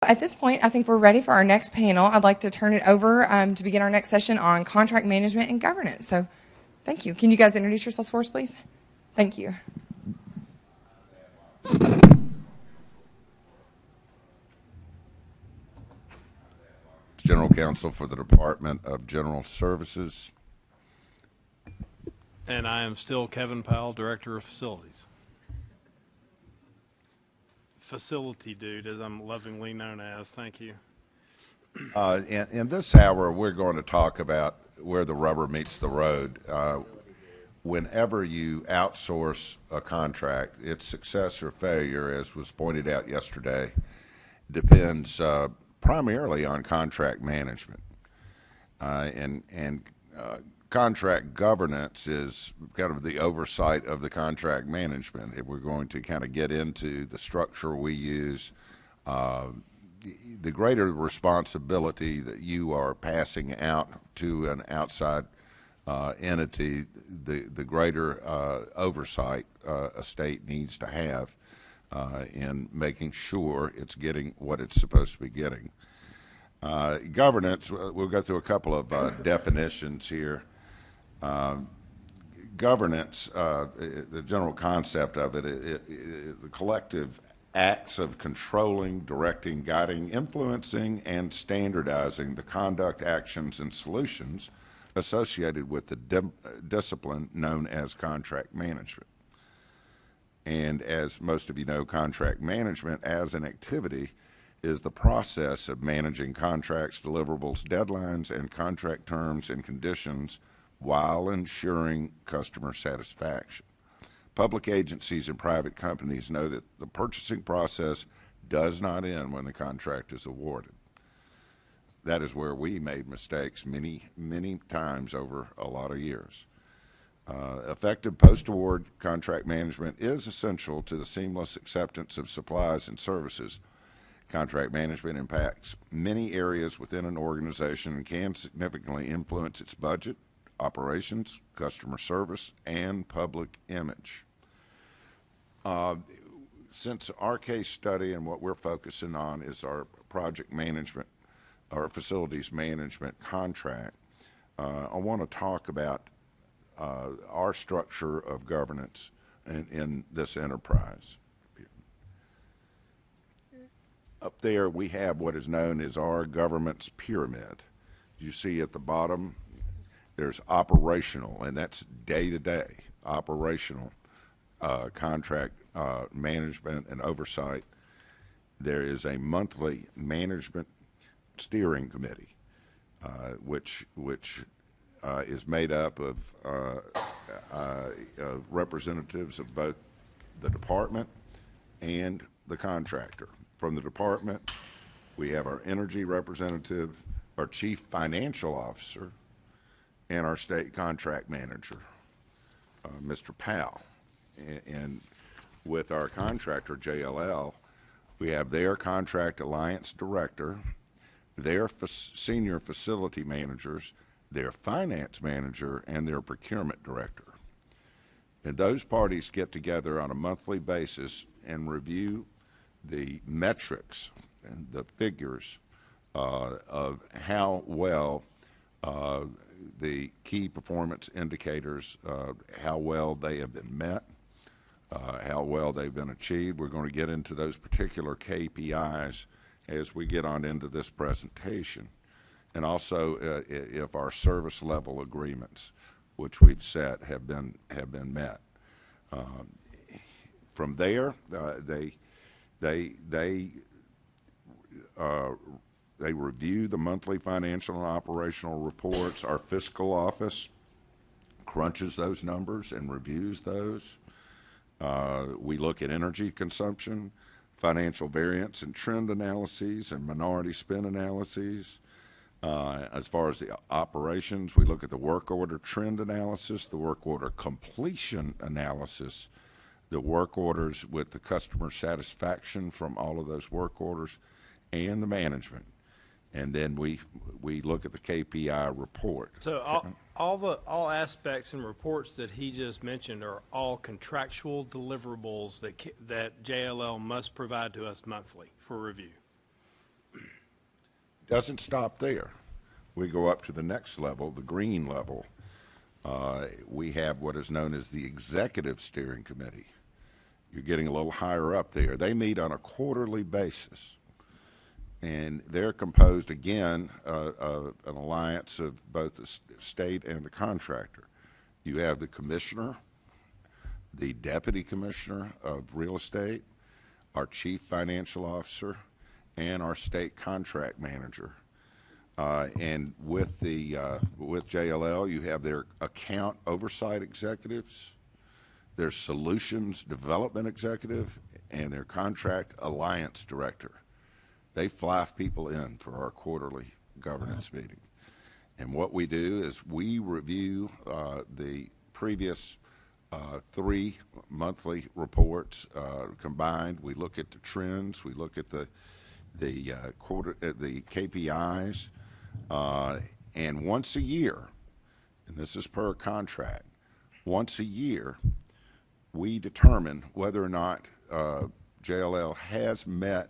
At this point, I think we're ready for our next panel. I'd like to turn it over to begin our next session on contract management and governance. So thank you. Can you guys introduce yourselves for us, please? Thank you. General Counsel for the Department of General Services. And I am still Kevin Powell, Director of Facilities. Facility dude, as I'm lovingly known as. Thank you. In this hour, we're going to talk about where the rubber meets the road. Whenever you outsource a contract, its success or failure, as was pointed out yesterday, depends primarily on contract management. Contract governance is kind of the oversight of the contract management. If we're going to kind of get into the structure we use, the greater responsibility that you are passing out to an outside entity, the greater oversight a state needs to have in making sure it's getting what it's supposed to be getting. Governance, we'll go through a couple of definitions here. Governance, the general concept of it, the collective acts of controlling, directing, guiding, influencing, and standardizing the conduct, actions, and solutions associated with the discipline known as contract management. And as most of you know, contract management as an activity is the process of managing contracts, deliverables, deadlines, and contract terms and conditions while ensuring customer satisfaction. Public agencies and private companies know that the purchasing process does not end when the contract is awarded. That is where we made mistakes many, many times over a lot of years. Effective post-award contract management is essential to the seamless acceptance of supplies and services. Contract management impacts many areas within an organization and can significantly influence its budget, operations, customer service, and public image. Since our case study and what we're focusing on is our project management, our facilities management contract, I want to talk about our structure of governance in this enterprise. Up there we have what is known as our government's pyramid. You see at the bottom there's operational, and that's day-to-day operational contract management and oversight. There is a monthly management steering committee, which is made up of representatives of both the department and the contractor. From the department, we have our energy representative, our chief financial officer, and our state contract manager, Mr. Powell. And with our contractor, JLL, we have their contract alliance director, their senior facility managers, their finance manager, and their procurement director. And those parties get together on a monthly basis and review the metrics and the figures of how well the key performance indicators, how well they have been met, how well they've been achieved. We're going to get into those particular KPIs as we get on into this presentation. And also if our service level agreements, which we've set, have been met. From there, they review the monthly financial and operational reports. Our fiscal office crunches those numbers and reviews those. We look at energy consumption, financial variance and trend analyses, and minority spend analyses. As far as the operations, we look at the work order trend analysis, the work order completion analysis, the work orders with the customer satisfaction from all of those work orders, and the management. And then we look at the KPI report. So all aspects and reports that he just mentioned are all contractual deliverables that JLL must provide to us monthly for review. doesn't stop there. We go up to the next level, the green level. We have what is known as the Executive Steering Committee. You're getting a little higher up there. They meet on a quarterly basis, and they're composed, again, of an alliance of both the state and the contractor. You have the commissioner, the deputy commissioner of real estate, our chief financial officer, and our state contract manager. And with JLL, you have their account oversight executives, their solutions development executive, and their contract alliance director. They fly people in for our quarterly governance meeting. And what we do is we review the previous 3 monthly reports combined. We look at the trends. We look at the KPIs. And once a year, and this is per contract, once a year, we determine whether or not JLL has met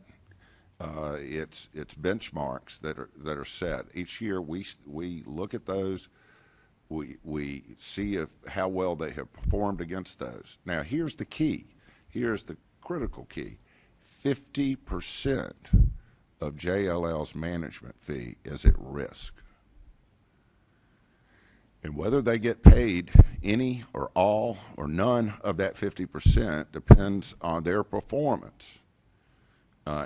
its benchmarks that are set. Each year, we look at those. We see how well they have performed against those. Now, here's the key. Here's the critical key. 50% of JLL's management fee is at risk. And whether they get paid any or all or none of that 50% depends on their performance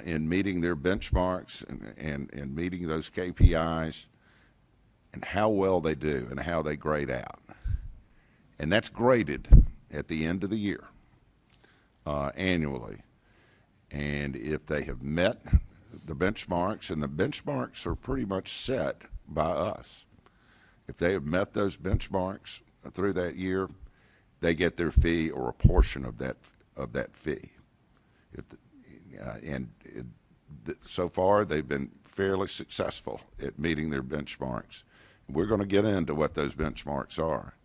in meeting their benchmarks and meeting those KPIs, and how well they do and how they grade out. And that's graded at the end of the year, annually. And if they have met the benchmarks, and the benchmarks are pretty much set by us, if they have met those benchmarks through that year, they get their fee or a portion of that fee. So far, they've been fairly successful at meeting their benchmarks. We're going to get into what those benchmarks are.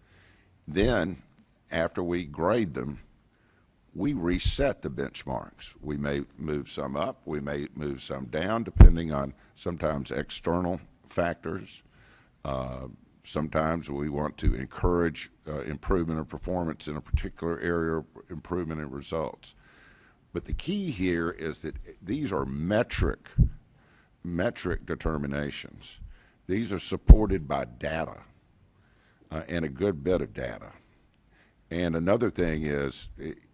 Then, after we grade them, we reset the benchmarks. We may move some up, we may move some down, depending on sometimes external factors. Sometimes we want to encourage improvement of performance in a particular area, improvement in results. But the key here is that these are metric determinations. These are supported by data, and a good bit of data. And another thing is,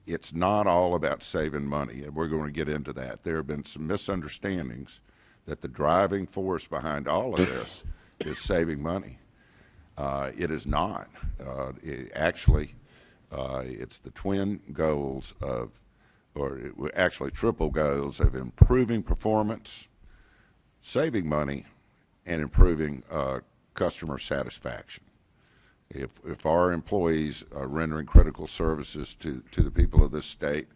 it's not all about saving money, and we're going to get into that. There have been some misunderstandings that the driving force behind all of this is saving money. It is not. It's the twin goals actually triple goals of improving performance, saving money, and improving customer satisfaction. If our employees are rendering critical services to the people of this state,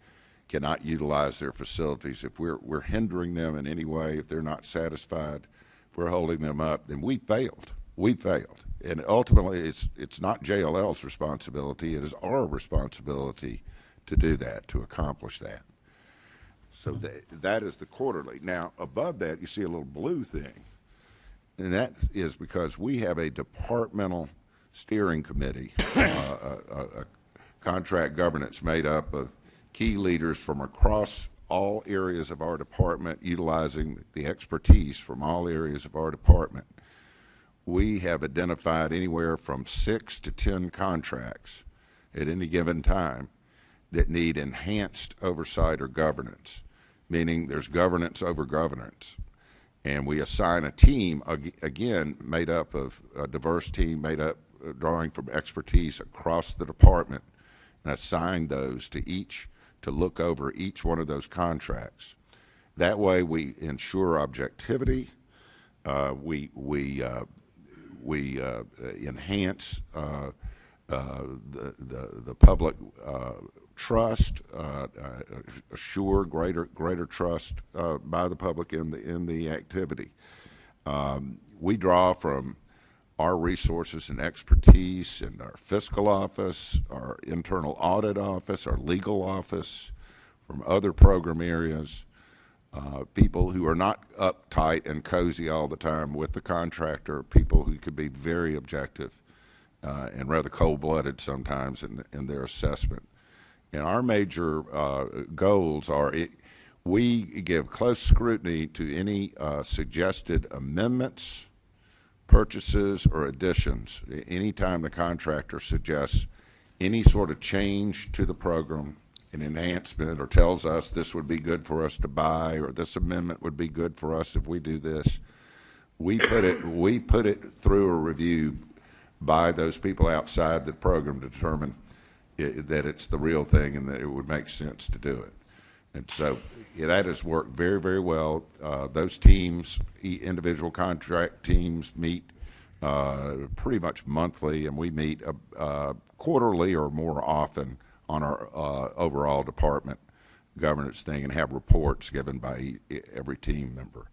cannot utilize their facilities, if we're hindering them in any way, if they're not satisfied, if we're holding them up, then we failed. We failed. And ultimately, it's not JLL's responsibility. It is our responsibility to do that, to accomplish that. So that is the quarterly. Now, above that, you see a little blue thing. And that is because we have a departmental steering committee, a contract governance made up of key leaders from across all areas of our department, utilizing the expertise from all areas of our department. We have identified anywhere from 6 to 10 contracts at any given time that need enhanced oversight or governance, meaning there's governance over governance. And we assign a team, again, made up of a diverse team, drawing from expertise across the department, and assign those to look over each one of those contracts. That way we ensure objectivity, we enhance the public trust, assure greater trust by the public in the activity. We draw from our resources and expertise in our fiscal office, our internal audit office, our legal office, from other program areas. people who are not uptight and cozy all the time with the contractor, people who could be very objective and rather cold-blooded sometimes in their assessment. And our major goals are we give close scrutiny to any suggested amendments, purchases, or additions. Anytime the contractor suggests any sort of change to the program, an enhancement, or tells us this would be good for us to buy, or this amendment would be good for us if we do this, we put it through a review by those people outside the program to determine that it's the real thing and that it would make sense to do it. And so that has worked very, very well. Those teams, individual contract teams, meet pretty much monthly, and we meet quarterly or more often on our overall department governance thing and have reports given by every team member.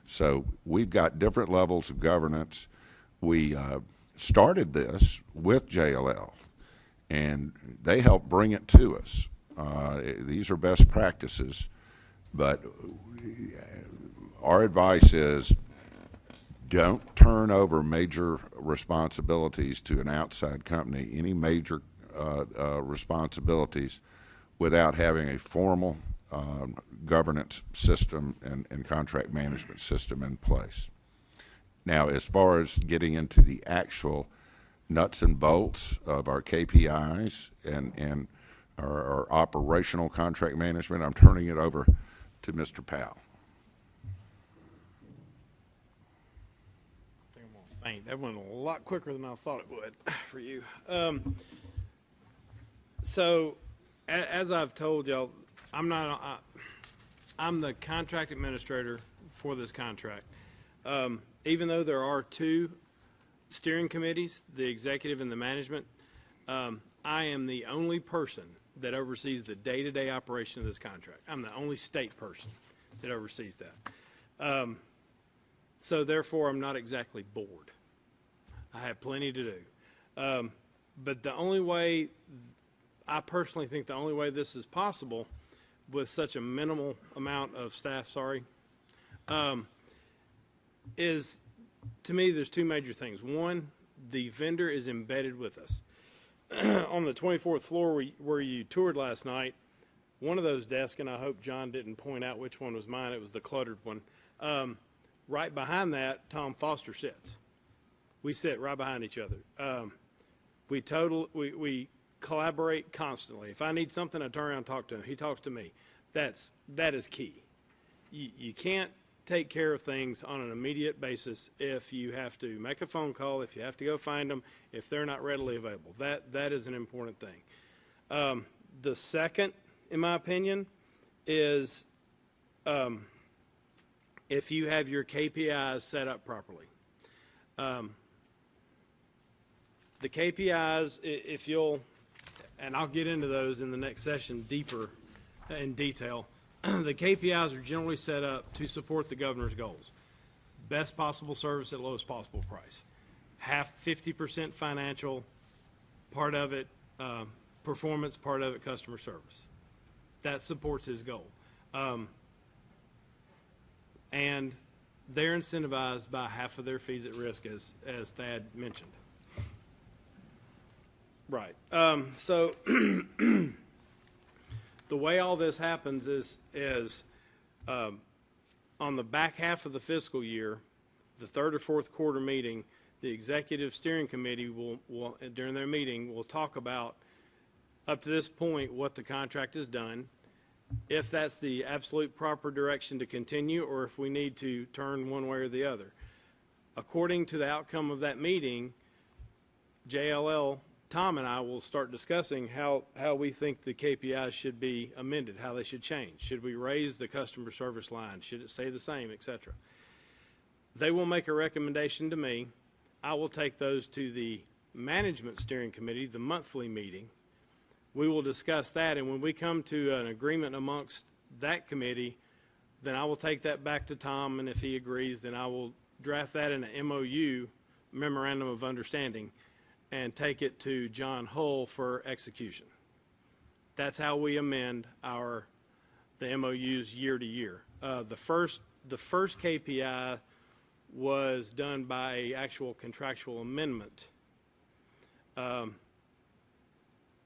So we've got different levels of governance. We started this with JLL, and they helped bring it to us. These are best practices, but our advice is don't turn over major responsibilities to an outside company, any major responsibilities, without having a formal governance system and contract management system in place. Now, as far as getting into the actual nuts and bolts of our KPIs and our operational contract management, I'm turning it over to Mr. Powell. I think I'm gonna faint. That went a lot quicker than I thought it would for you. So, as I've told y'all, I'm the contract administrator for this contract. Even though there are two steering committees, the executive and the management, I am the only person that oversees the day-to-day operation of this contract. I'm the only state person that oversees that. So therefore, I'm not exactly bored. I have plenty to do. But the only way, I personally think the only way this is possible with such a minimal amount of staff, is, to me, there's two major things. One, the vendor is embedded with us. On the 24th floor where you toured last night, one of those desks, and I hope John didn't point out which one was mine, it was the cluttered one. Right behind that, Tom Foster sits. We sit right behind each other. We collaborate constantly. If I need something, I turn around and talk to him. He talks to me. That is key. You can't take care of things on an immediate basis if you have to make a phone call, if you have to go find them, if they're not readily available. That is an important thing. The second, in my opinion, is if you have your KPIs set up properly. The KPIs, if you'll, and I'll get into those in the next session deeper in detail, the KPIs are generally set up to support the governor's goals. Best possible service at lowest possible price. 50% financial, part of it performance, part of it customer service. That supports his goal. And they're incentivized by half of their fees at risk, as Thad mentioned. Right. So the way all this happens is on the back half of the fiscal year, the third or fourth quarter meeting, the executive steering committee will during their meeting will talk about up to this point what the contract has done, if that's the absolute proper direction to continue, or if we need to turn one way or the other. According to the outcome of that meeting, JLL, Tom and I will start discussing how we think the KPIs should be amended, how they should change. Should we raise the customer service line? Should it stay the same, et cetera? They will make a recommendation to me. I will take those to the management steering committee, the monthly meeting. We will discuss that, and when we come to an agreement amongst that committee, then I will take that back to Tom, and if he agrees, then I will draft that in an MOU, Memorandum of Understanding, and take it to John Hull for execution. That's how we amend our the MOUs year to year. The first KPI was done by actual contractual amendment.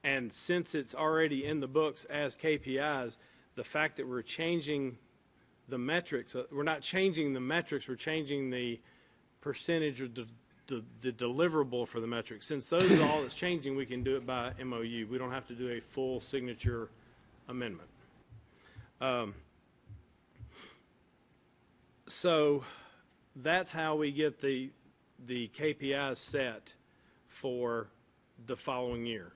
And since it's already in the books as KPIs, the fact that we're changing the metrics, we're not changing the metrics, we're changing the percentage of the deliverable for the metrics. Since those is all that's changing, we can do it by MOU. We don't have to do a full signature amendment. So that's how we get the KPIs set for the following year.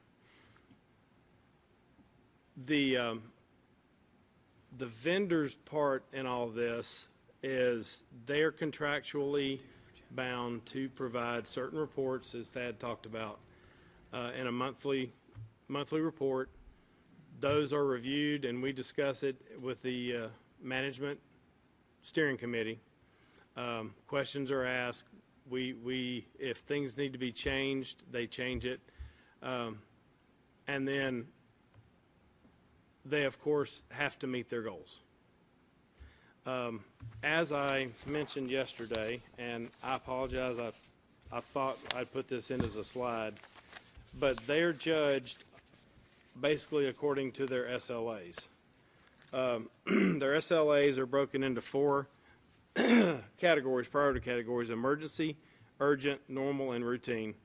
The vendor's part in all this is they're contractually bound to provide certain reports, as Thad talked about, in a monthly report. Those are reviewed, and we discuss it with the management steering committee. Questions are asked. We if things need to be changed, they change it, and then they, of course, have to meet their goals. As I mentioned yesterday, and I apologize, I thought I'd put this in as a slide, but they're judged basically according to their SLAs. Their SLAs are broken into 4 categories, priority categories: emergency, urgent, normal, and routine.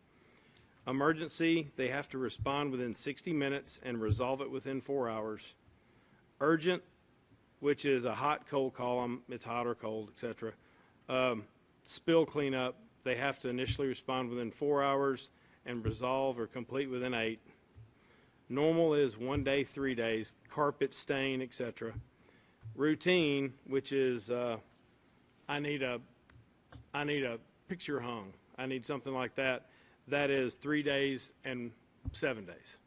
Emergency, they have to respond within 60 minutes and resolve it within 4 hours. Urgent, which is a hot, cold call, it's hot or cold, etc. Spill cleanup, they have to initially respond within 4 hours and resolve or complete within 8. Normal is 1 day, 3 days, carpet stain, etc. Routine, which is I need a picture hung, I need something like that. That is 3 days and 7 days.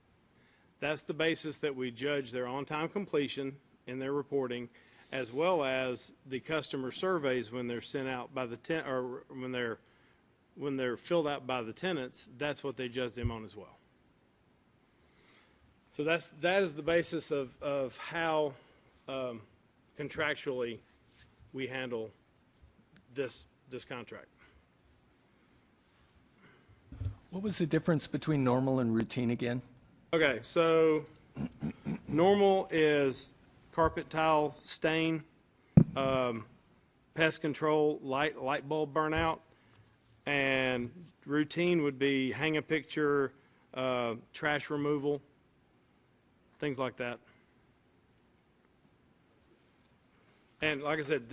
That's the basis that we judge their on-time completion in their reporting, as well as the customer surveys when they're sent out by the or when they're filled out by the tenants. That's what they judge them on as well. So that is the basis of how contractually we handle this contract. What was the difference between normal and routine again? Okay, so normal is carpet tile stain, pest control, light bulb burnout, and routine would be hang a picture, trash removal, things like that. And like I said,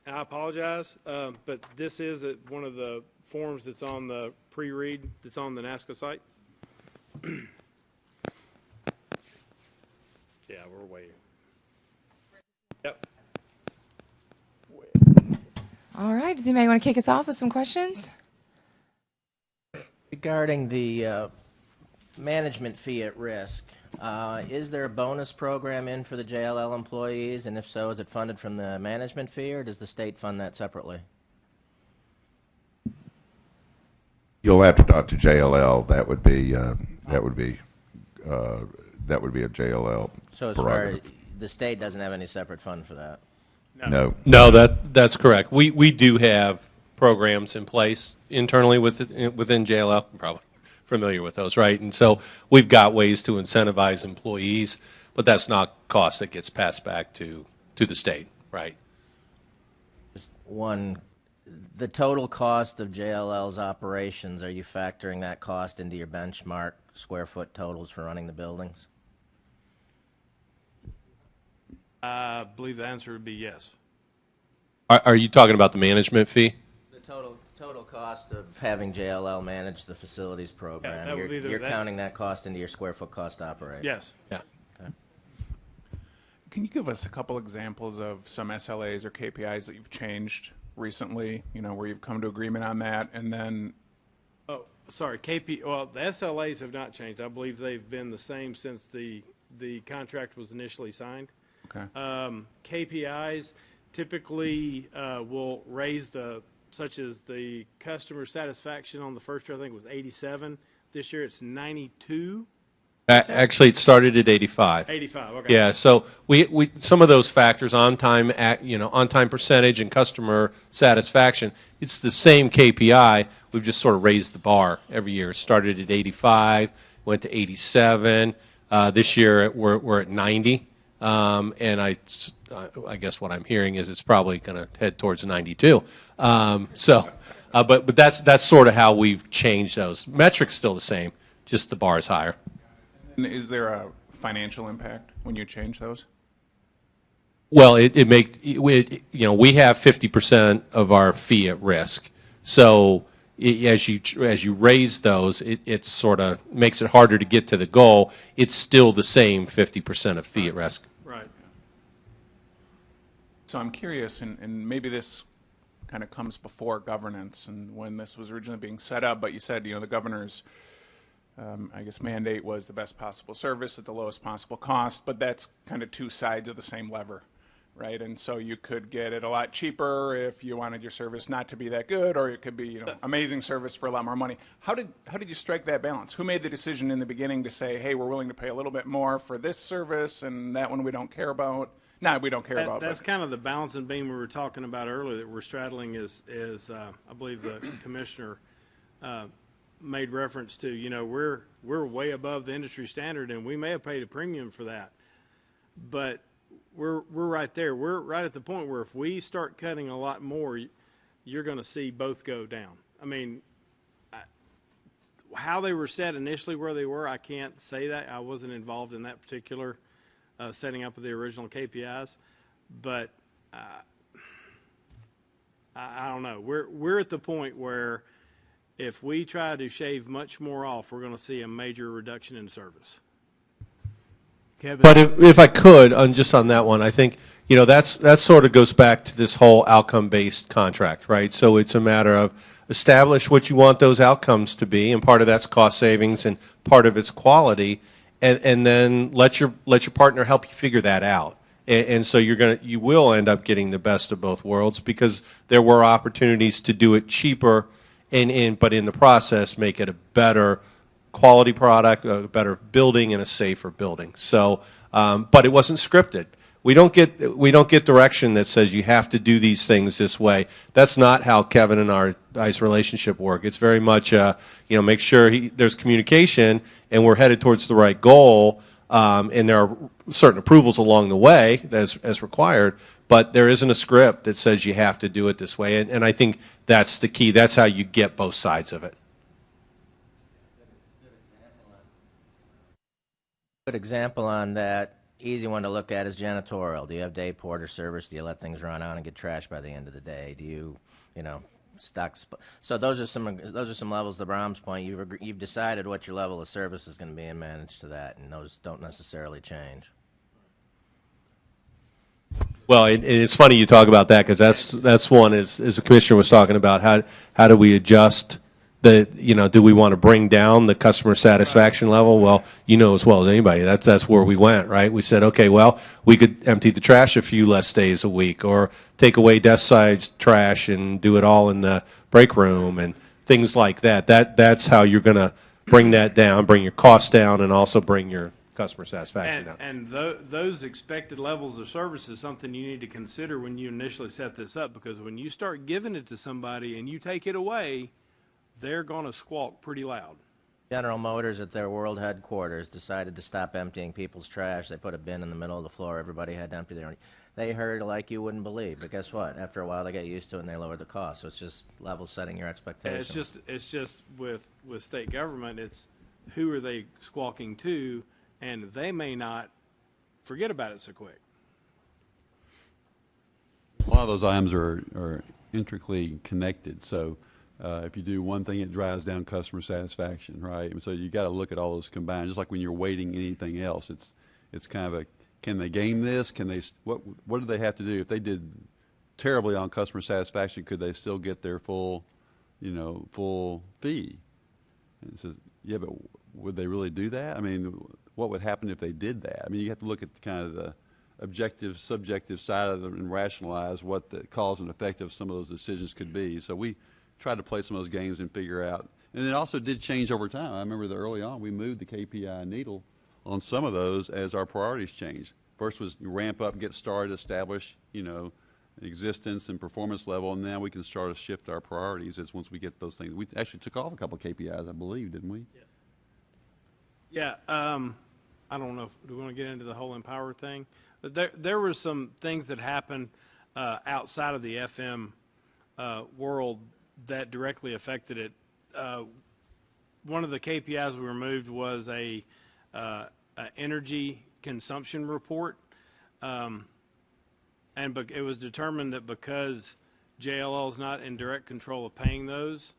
I apologize, but this is one of the forms that's on the pre-read that's on the NASCA site. Yeah, we're waiting. Yep. All right. Does anybody want to kick us off with some questions? Regarding the management fee at risk, is there a bonus program in for the JLL employees? And if so, is it funded from the management fee, or does the state fund that separately? You'll have to talk to JLL. That would be a JLL So as far as prerogative. the state doesn't have any separate fund for that? No. No, that's correct. We do have programs in place internally within JLL. You're probably familiar with those, right? And so we've got ways to incentivize employees, but that's not cost that gets passed back to the state, right? Just one, the total cost of JLL's operations, are you factoring that cost into your benchmark square foot totals for running the buildings? I believe the answer would be yes. Are you talking about the management fee? The total cost of having JLL manage the facilities program, that would be you're counting that cost into your square foot cost to operate? Yes. Yeah. Can you give us a couple examples of some SLAs or KPIs that you've changed recently, where you've come to agreement on that, and then... Oh, sorry, well, the SLAs have not changed. I believe they've been the same since the contract was initially signed. Okay. KPIs typically will raise such as the customer satisfaction on the first year, I think it was 87. This year it's 92. Actually, it started at 85. 85, okay. Yeah, so we some of those factors, on-time, on-time percentage and customer satisfaction, it's the same KPI. We've just sort of raised the bar every year. It started at 85, went to 87. This year, we're at 90. And I guess what I'm hearing is it's probably going to head towards 92. But that's sort of how we've changed those. Metrics still the same, just the bar is higher. And is there a financial impact when you change those? Well, we have 50% of our fee at risk. So as you raise those, it sort of makes it harder to get to the goal. It's still the same 50% of fee at risk. Right. So I'm curious, and maybe this kind of comes before governance and when this was originally being set up, but you said, the governor's I guess mandate was the best possible service at the lowest possible cost, but that's kind of two sides of the same lever, right? And so you could get it a lot cheaper if you wanted your service not to be that good, or it could be, amazing service for a lot more money. How did you strike that balance? Who made the decision in the beginning to say, hey, we're willing to pay a little bit more for this service and that one we don't care about? No, we don't care about. That's kind of the balance and beam we were talking about earlier that we're straddling is I believe the commissioner made reference to, we're way above the industry standard, and we may have paid a premium for that. But we're right there. We're right at the point where if we start cutting a lot more, you're going to see both go down. I mean, how they were set initially where they were, I can't say that. I wasn't involved in that particular setting up of the original KPIs. But I don't know. We're at the point where if we try to shave much more off, we're going to see a major reduction in service. Kevin. But if I could, on that one, I think, that sort of goes back to this whole outcome-based contract, right? So it's a matter of establish what you want those outcomes to be, and part of that's cost savings, and part of it's quality, and then let your partner help you figure that out. And so you will end up getting the best of both worlds, because there were opportunities to do it cheaper, but in the process make it a better quality product, a better building, and a safer building. So, but it wasn't scripted. We don't get direction that says you have to do these things this way. That's not how Kevin and I's relationship work. It's very much, make sure there's communication and we're headed towards the right goal. And there are certain approvals along the way as required, but there isn't a script that says you have to do it this way. And I think that's the key. That's how you get both sides of it. Good example on that, easy one to look at is janitorial. Do you have day porter service? Do you let things run out and get trashed by the end of the day? Do you, stock? So those are some levels. To Brahm's point, you've decided what your level of service is going to be and managed to that, and those don't necessarily change. Well, it's funny you talk about that, because that's one as the commissioner was talking about, how do we adjust do we want to bring down the customer satisfaction level? Well, as well as anybody, that's where we went, right? We said, okay, well, we could empty the trash a few less days a week, or take away desk side trash and do it all in the break room and things like that. That's how you're going to bring that down, bring your costs down, and also bring your customer satisfaction down. And those expected levels of service is something you need to consider when you initially set this up, because when you start giving it to somebody and you take it away, they're going to squawk pretty loud. General Motors at their world headquarters decided to stop emptying people's trash. They put a bin in the middle of the floor. Everybody had to empty their own. They heard like you wouldn't believe. But guess what? After a while, they got used to it and they lowered the cost. So it's just level setting your expectations. It's just with state government, it's who are they squawking to, and they may not forget about it so quick. A lot of those items are intricately connected. So if you do one thing, it drives down customer satisfaction, right? And so you got to look at all those combined. Just like when you're weighting anything else, it's kind of can they game this? Can they what do they have to do? If they did terribly on customer satisfaction, could they still get their full fee? And it says, yeah, but would they really do that? I mean, what would happen if they did that? I mean, you have to look at kind of the objective, subjective side of it and rationalize what the cause and effect of some of those decisions could be. So we tried to play some of those games and figure out. And it also did change over time. I remember that early on we moved the KPI needle on some of those as our priorities change. First was you ramp up and get started, establish, existence and performance level, and now we can start to shift our priorities as once we get those things. We actually took off a couple of KPIs, I believe, didn't we? Yes. Yeah, I don't know if we want to get into the whole Empower thing, but there were some things that happened outside of the FM world that directly affected it. One of the KPIs we removed was a energy consumption report, and it was determined that because JLL is not in direct control of paying those,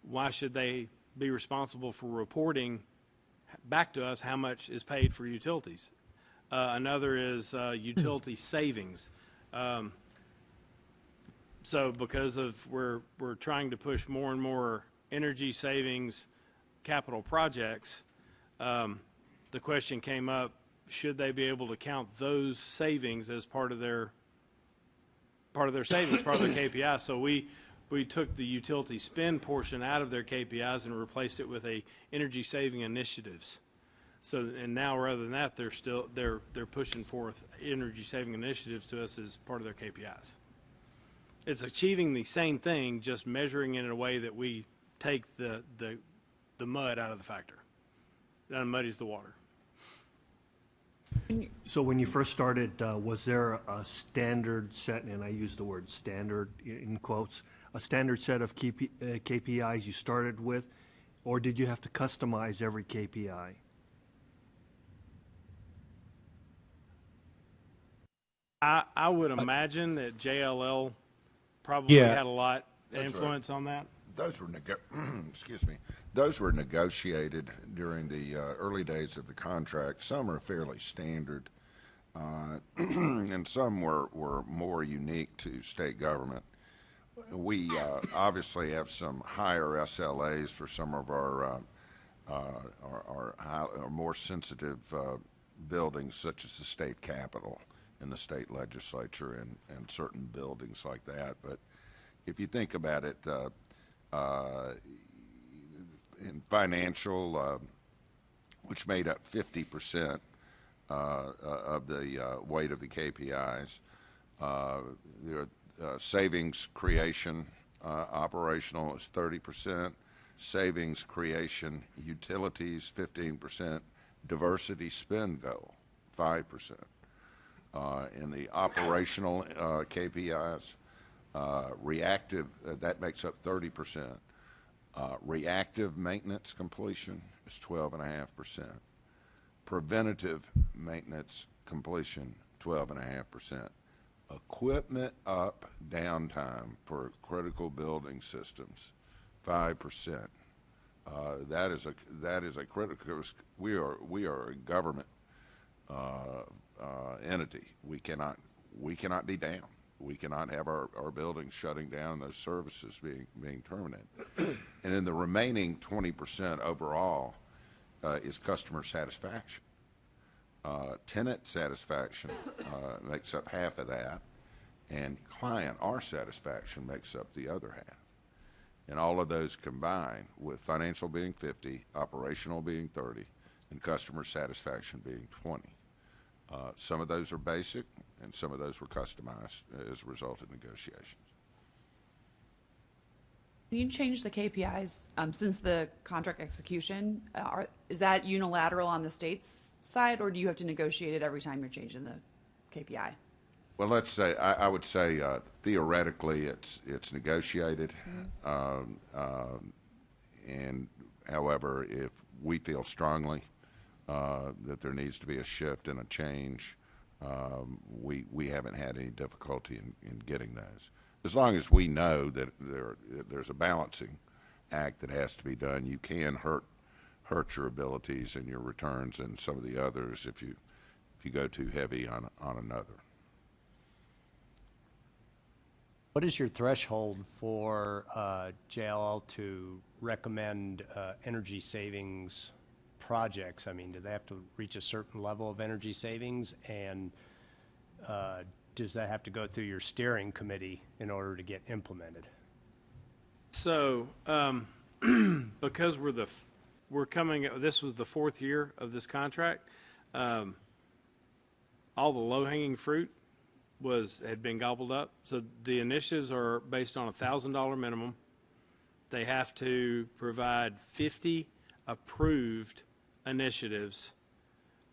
why should they be responsible for reporting back to us how much is paid for utilities? Another is utility savings. So because of we're trying to push more and more energy savings capital projects, the question came up, should they be able to count those savings as part of their savings, part of their KPI? So we took the utility spend portion out of their KPIs and replaced it with a energy saving initiatives. So, and now rather than that, they're pushing forth energy saving initiatives to us as part of their KPIs. It's achieving the same thing, just measuring it in a way that we take the mud out of the factor. That muddies the water. So when you first started, was there a standard set, and I use the word standard in quotes, a standard set of KPIs you started with, or did you have to customize every KPI? I would imagine that JLL probably had a lot of influence on that. Those were excuse me. Those were negotiated during the early days of the contract. Some are fairly standard, and some were more unique to state government. We obviously have some higher SLAs for some of our more sensitive buildings, such as the state capitol and the state legislature and certain buildings like that. But if you think about it, in financial, which made up 50% of the weight of the KPIs, there are savings creation operational is 30%, savings creation utilities 15%, diversity spend goal 5%. In the operational KPIs, reactive, that makes up 30%. Reactive maintenance completion is 12.5%. Preventative maintenance completion, 12.5%. Equipment up downtime for critical building systems, 5%. That is a critical. We are a government entity. We cannot be down. We cannot have our buildings shutting down, those services being terminated. And then the remaining 20% overall is customer satisfaction. Tenant satisfaction makes up half of that, and our satisfaction makes up the other half. And all of those combined, with financial being 50, operational being 30, and customer satisfaction being 20. Some of those are basic, and some of those were customized as a result of negotiations. Can you change the KPIs since the contract execution? Is that unilateral on the state's side, or do you have to negotiate it every time you're changing the KPI? Well, let's say I would say theoretically it's negotiated, and however, if we feel strongly that there needs to be a shift and a change, we haven't had any difficulty in getting those. As long as we know that there's a balancing act that has to be done, you can hurt your abilities and your returns and some of the others if you go too heavy on another. What is your threshold for JLL to recommend energy savings projects? I mean, do they have to reach a certain level of energy savings, and does that have to go through your steering committee in order to get implemented? So, because this was the fourth year of this contract, all the low-hanging fruit had been gobbled up. So the initiatives are based on a $1,000 minimum. They have to provide 50 approved initiatives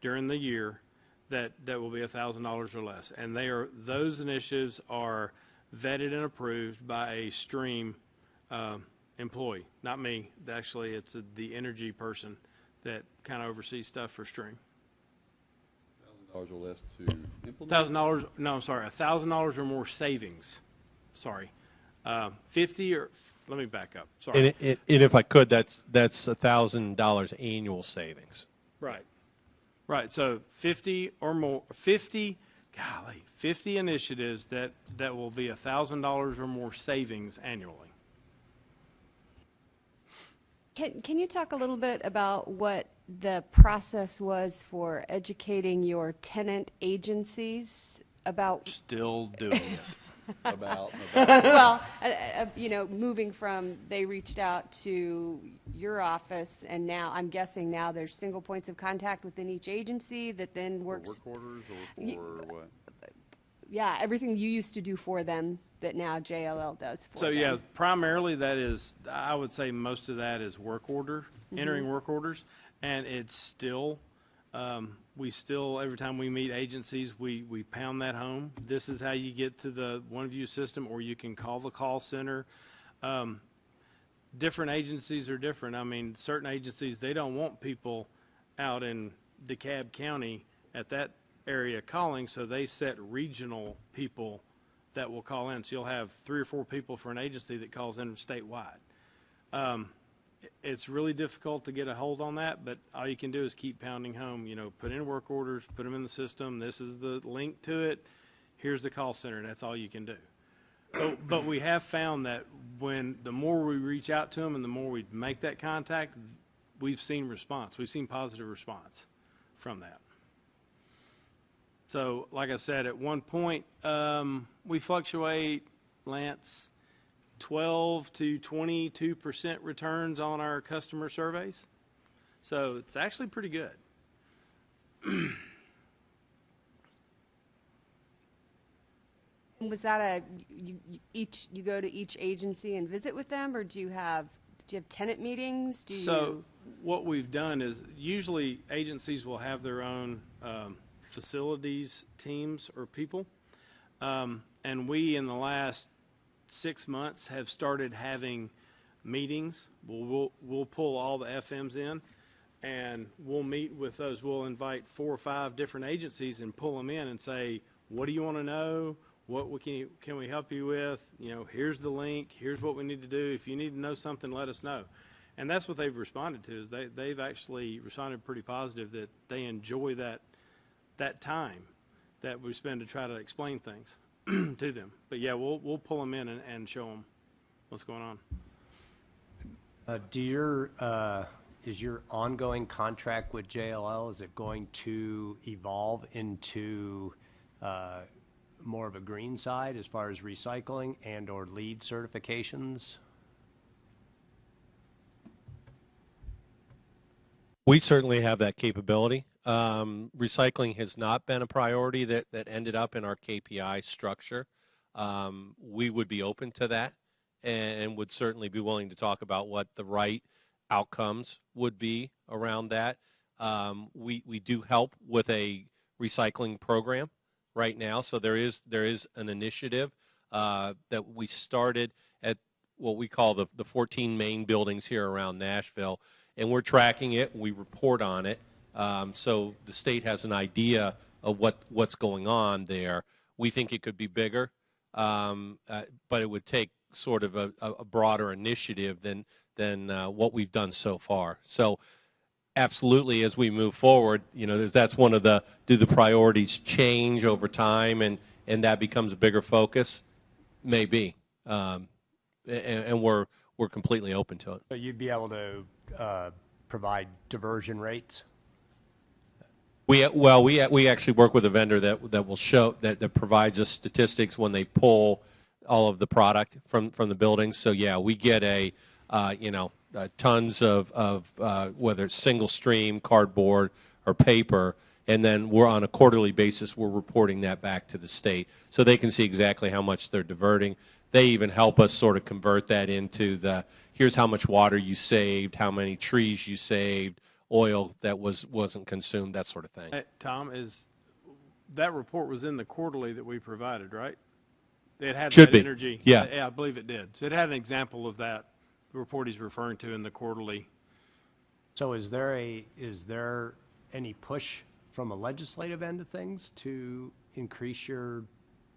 during the year that will be $1,000 or less. And those initiatives are vetted and approved by a stream employee, not me. Actually, it's the energy person that kind of oversees stuff for stream. $1,000 or less to implement? $1,000, no, I'm sorry, $1,000 or more savings. Sorry. 50 or, let me back up, sorry. And if I could, that's $1,000 annual savings. Right. Right, so 50 or more, 50 initiatives that will be $1,000 or more savings annually. Can you talk a little bit about what the process was for educating your tenant agencies about, Still doing it. About well, moving from they reached out to your office, and now I'm guessing now there's single points of contact within each agency that then works. work orders or for what? Yeah, everything you used to do for them that now JLL does for So them. yeah, primarily that is, I would say most of that is work order, entering work orders, and it's still, we still, every time we meet agencies, we pound that home. This is how you get to the OneView system, or you can call the call center. Different agencies are different. I mean, certain agencies, they don't want people out in DeKalb County at that area calling, so they set regional people that will call in. So you'll have 3 or 4 people for an agency that calls in statewide. It's really difficult to get a hold on that, but all you can do is keep pounding home, put in work orders, put them in the system. This is the link to it. Here's the call center, and that's all you can do. But we have found that the more we reach out to them and the more we make that contact, we've seen response. We've seen positive response from that. So, like I said, at one point, we fluctuate, Lance, 12 to 22% returns on our customer surveys. So it's actually pretty good. Was that you go to each agency and visit with them, or do you have tenant meetings? What we've done is usually agencies will have their own facilities teams or people, and we in the last 6 months have started having meetings. We'll pull all the FMs in, and we'll meet with those. We'll invite 4 or 5 different agencies and pull them in and say, what do you want to know? What can we help you with? Here's the link. Here's what we need to do. If you need to know something, let us know. And that's what they've responded to. Is they've actually responded pretty positive that they enjoy that time that we spend to try to explain things to them. But yeah, we'll pull them in and show them what's going on. Is your ongoing contract with JLL, is it going to evolve into more of a green side as far as recycling and or LEED certifications? We certainly have that capability. Recycling has not been a priority that ended up in our KPI structure. We would be open to that and would certainly be willing to talk about what the right outcomes would be around that. We do help with a recycling program right now, so there is an initiative that we started at what we call the 14 main buildings here around Nashville, and we're tracking it. We report on it, so the state has an idea of what's going on there. We think it could be bigger, but it would take sort of a broader initiative than what we've done so far. So absolutely, as we move forward, that's one of do the priorities change over time and that becomes a bigger focus? Maybe. And we're completely open to it. So you'd be able to provide diversion rates? We actually work with a vendor that will show that provides us statistics when they pull all of the product from the buildings. So yeah, we get tons of whether it's single stream, cardboard, or paper, and then we're on a quarterly basis, we're reporting that back to the state. So they can see exactly how much they're diverting. They even help us sort of convert that into the, here's how much water you saved, how many trees you saved, oil that wasn't consumed, that sort of thing. Tom, that report was in the quarterly that we provided, right? It had Should that be. energy. Yeah. Yeah, I believe it did. So it had an example of that, the report he's referring to in the quarterly. So is there any push from a legislative end of things to increase your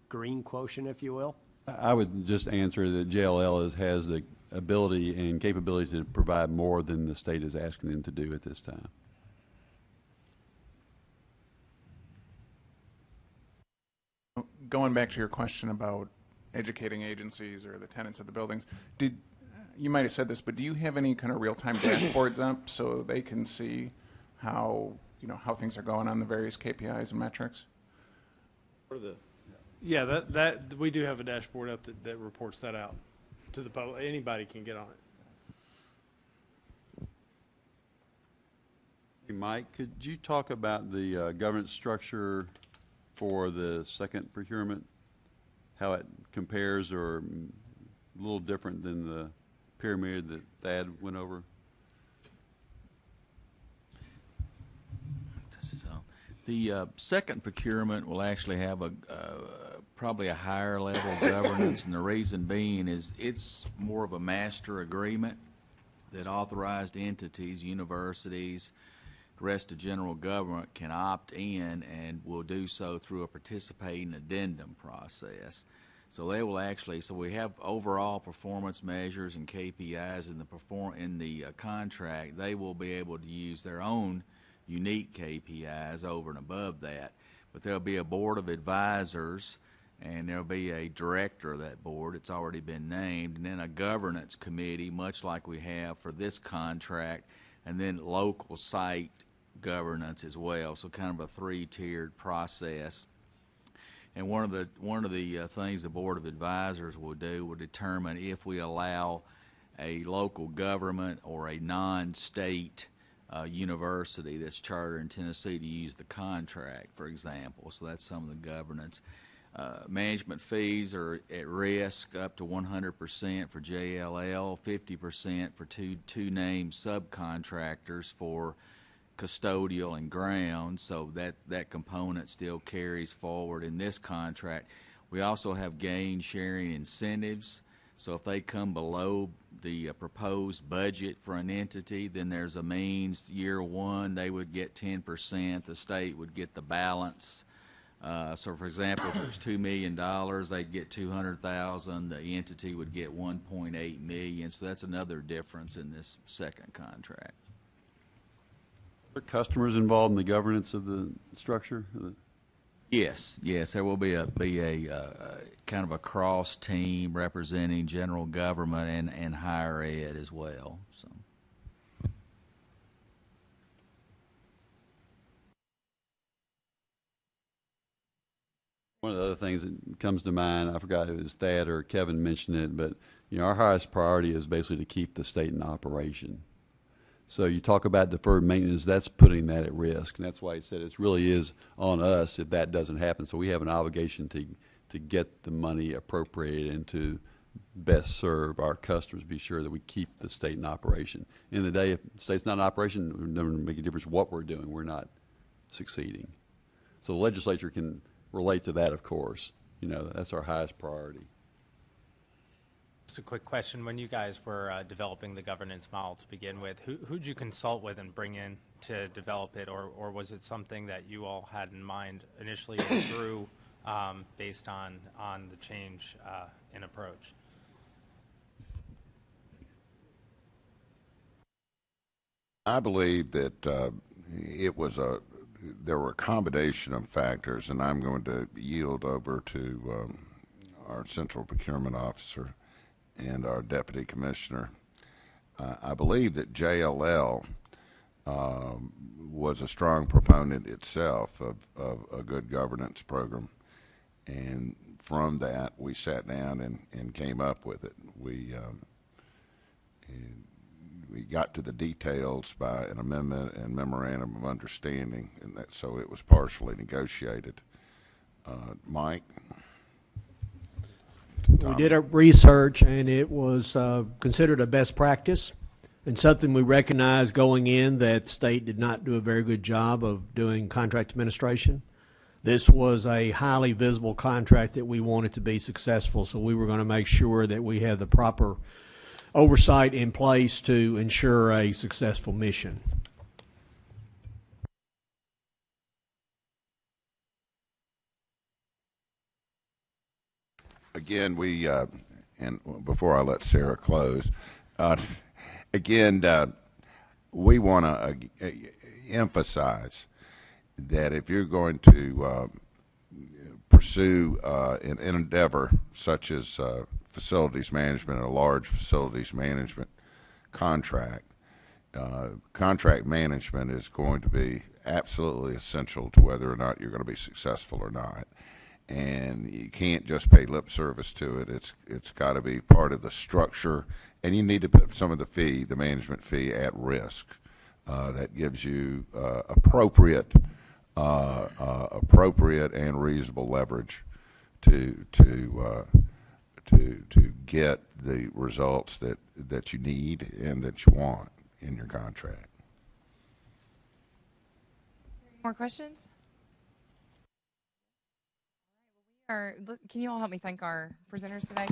green quotient, if you will? I would just answer that JLL has the ability and capability to provide more than the state is asking them to do at this time. Going back to your question about educating agencies or the tenants of the buildings, you might have said this, but do you have any kind of real-time dashboards up so they can see how things are going on the various KPIs and metrics? Yeah, that we do have a dashboard up that reports that out to the public. Anybody can get on it. Hey, Mike, could you talk about the governance structure for the second procurement, how it compares or a little different than the pyramid that Thad went over? The second procurement will actually have probably a higher level of governance, and the reason being is it's more of a master agreement that authorized entities, universities, the rest of general government can opt in and will do so through a participating addendum process. So they will actually, so we have overall performance measures and KPIs in the contract. They will be able to use their own unique KPIs over and above that. But there'll be a board of advisors, and there'll be a director of that board. It's already been named, and then a governance committee, much like we have for this contract, and then local site governance as well. So kind of a three-tiered process. And one of the things the board of advisors will do will determine if we allow a local government or a non-state university that's chartered in Tennessee to use the contract, for example. So that's some of the governance. Management fees are at risk up to 100% for JLL, 50% for two named subcontractors for custodial and ground, so that component still carries forward in this contract. We also have gain sharing incentives, so if they come below the proposed budget for an entity, then there's a means year one they would get 10%, the state would get the balance. So for example, if it was $2 million, they'd get $200,000, the entity would get $1.8 million, so that's another difference in this second contract. Are customers involved in the governance of the structure? Yes, there will be a kind of a cross team representing general government and higher ed as well. So. One of the other things that comes to mind, I forgot if it was Thad or Kevin mentioned it, but our highest priority is basically to keep the state in operation. So you talk about deferred maintenance, that's putting that at risk, and that's why he said it really is on us if that doesn't happen. So we have an obligation to get the money appropriated and to best serve our customers, be sure that we keep the state in operation. In the day, if the state's not in operation, it would never make a difference what we're doing. We're not succeeding. So the legislature can relate to that, of course. That's our highest priority. Just a quick question. When you guys were developing the governance model to begin with, who'd you consult with and bring in to develop it, or was it something that you all had in mind initially and grew based on the change in approach? I believe that there were a combination of factors, and I'm going to yield over to our central procurement officer and our deputy commissioner. I believe that JLL was a strong proponent itself of a good governance program, and from that we sat down and came up with it. we got to the details by an amendment and memorandum of understanding, and that, so it was partially negotiated. Mike? We did our research, and it was considered a best practice and something we recognized going in that the state did not do a very good job of doing contract administration. This was a highly visible contract that we wanted to be successful, so we were going to make sure that we had the proper oversight in place to ensure a successful mission. Again, we, and before I let Sarah close, again, we want to emphasize that if you're going to pursue an endeavor such as facilities management, a large facilities management contract, contract management is going to be absolutely essential to whether or not you're going to be successful or not. And you can't just pay lip service to it. It's got to be part of the structure, and you need to put some of the management fee, at risk. That gives you appropriate and reasonable leverage to get the results that you need and that you want in your contract. More questions? Can you all help me thank our presenters today?